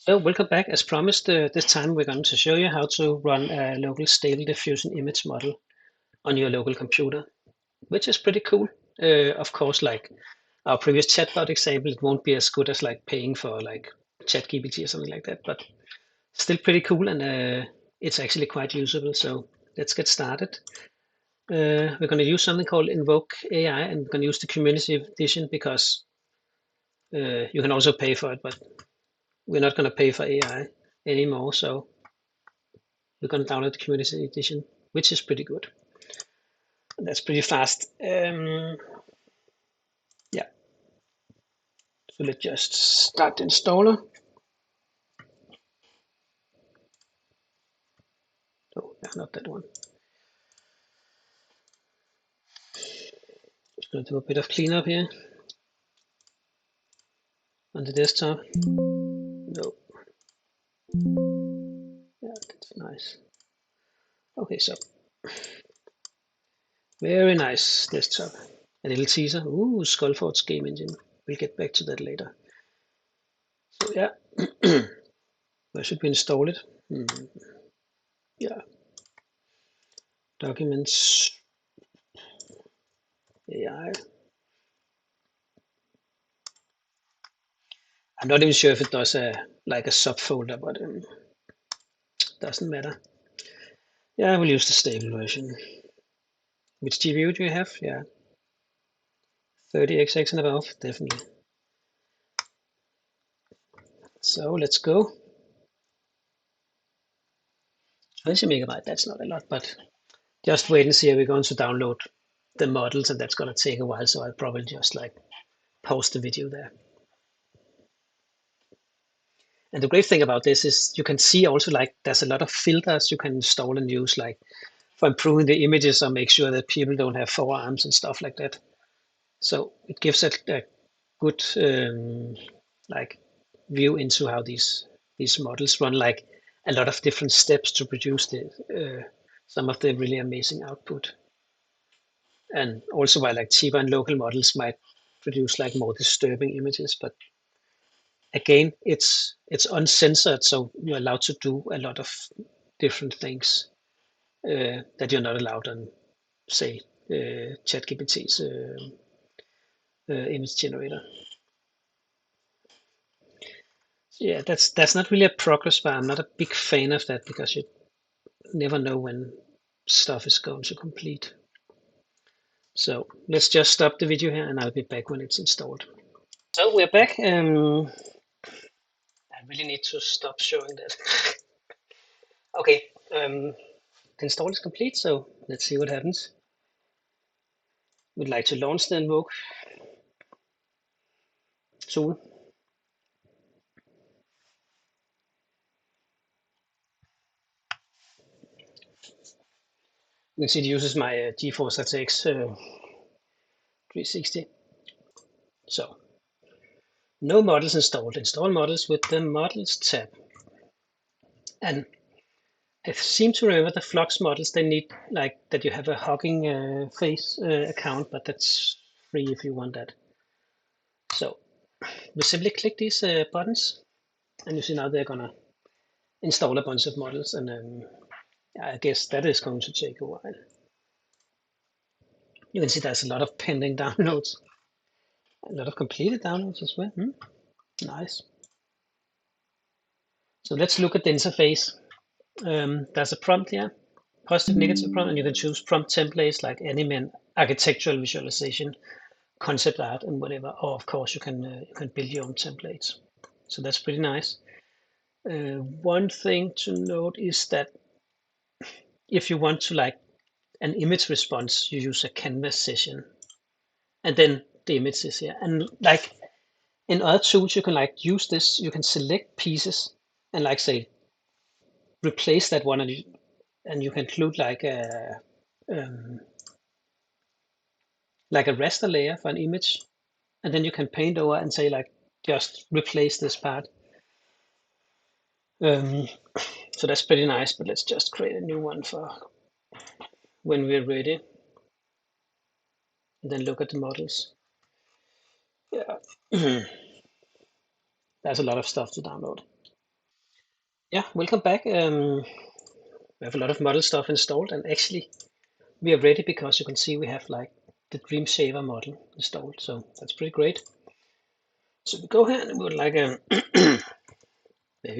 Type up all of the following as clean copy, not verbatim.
So welcome back. As promised, this time we're going to show you how to run a local stable diffusion image model on your local computer, which is pretty cool. Of course, like our previous chatbot example, it won't be as good as like paying for like ChatGPT or something like that, but still pretty cool and it's actually quite usable. So let's get started. We're going to use something called Invoke AI, and we're going to use the community edition because you can also pay for it, but we're not going to pay for AI anymore. So we're going to download the community edition, which is pretty good. That's pretty fast. Yeah, so let's just start the installer. Oh, yeah, not that one. Just going to do a bit of cleanup here on the desktop. No, yeah, that's nice. Okay, so very nice desktop. A little teaser. Ooh, Skullfort's game engine. We'll get back to that later. So yeah, where should we install it? Yeah, documents, AI. I'm not even sure if it does a like a subfolder, but doesn't matter. Yeah, we'll use the stable version. Which GPU do you have? Yeah, 30XX and above, definitely. So let's go. 20 megabyte, that's not a lot, but just wait and see. We're going to download the models and that's going to take a while. So I'll probably just like post the video there. And the great thing about this is you can see also like there's a lot of filters you can install and use like for improving the images or make sure that people don't have forearms and stuff like that. So it gives a good like view into how these models run like a lot of different steps to produce the some of the really amazing output. And also why like cheaper and local models might produce like more disturbing images, but again it's uncensored, so you're allowed to do a lot of different things that you're not allowed on say ChatGPT's image generator. Yeah, that's not really a progress bar. I'm not a big fan of that because you never know when stuff is going to complete. So let's just stop the video here and I'll be back when it's installed. So we're back. I really need to stop showing that. Okay, the install is complete, so let's see what happens. We'd like to launch the Invoke tool. You can see it uses my GeForce RTX 360. So no models installed. Install models with the models tab. And I seem to remember the Flux models, they need like that you have a Hugging Face account, but that's free if you want that. So we simply click these buttons and you see now they're gonna install a bunch of models, and I guess that is going to take a while. You can see there's a lot of pending downloads, a lot of completed downloads as well. Nice. So let's look at the interface. There's a prompt here, positive, negative prompt, and you can choose prompt templates like anime, architectural visualization, concept art, and whatever. Or of course you can build your own templates. So that's pretty nice. One thing to note is that if you want to like an image response, you use a canvas session, and then the image is here. And like in other tools, you can like use this. You can select pieces and like say replace that one, and you can include um, like a raster layer for an image, and then you can paint over and say like just replace this part. Um, so that's pretty nice. But let's just create a new one for when we're ready, and then look at the models. Yeah, there's a lot of stuff to download. Yeah, welcome back. We have a lot of model stuff installed, and actually we are ready because you can see we have like the Dream Shaver model installed, so that's pretty great. So we go here and we would like maybe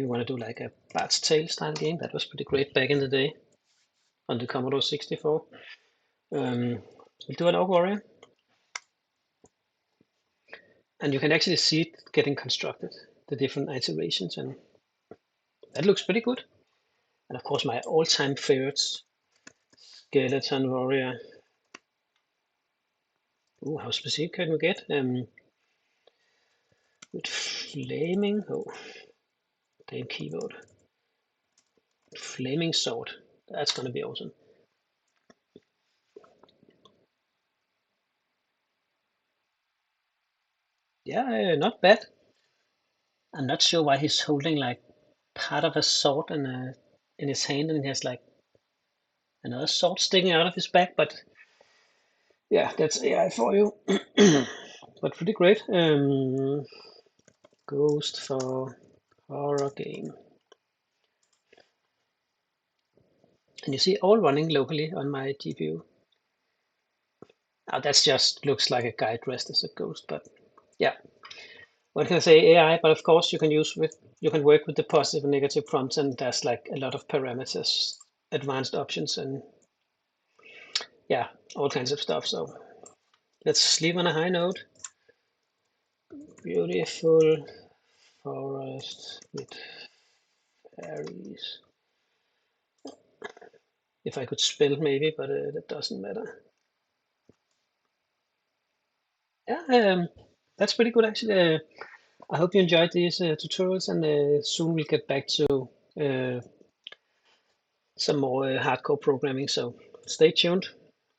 we want to do like a Bart's Tale style game. That was pretty great back in the day on the Commodore 64. We'll do an Orc Warrior, and you can actually see it getting constructed, the different iterations, and that looks pretty good. And of course, my all-time favorites, Skeleton Warrior. Ooh, how specific can we get? With flaming, oh, damn keyboard. Flaming sword. That's gonna be awesome. Yeah, not bad. I'm not sure why he's holding like part of a sword in his hand, and he has like another sword sticking out of his back. But yeah, that's AI for you. But pretty great. Ghost for horror game, and you see all running locally on my GPU. Now that's just looks like a guy dressed as a ghost, but yeah, what can I say? AI, but of course you can work with the positive and negative prompts, and there's like a lot of parameters, advanced options, and yeah, all kinds of stuff. So let's leave on a high note. Beautiful forest with fairies. If I could spell maybe, but that doesn't matter. Yeah, that's pretty good actually. I hope you enjoyed these tutorials, and soon we'll get back to uh, some more hardcore programming. So stay tuned.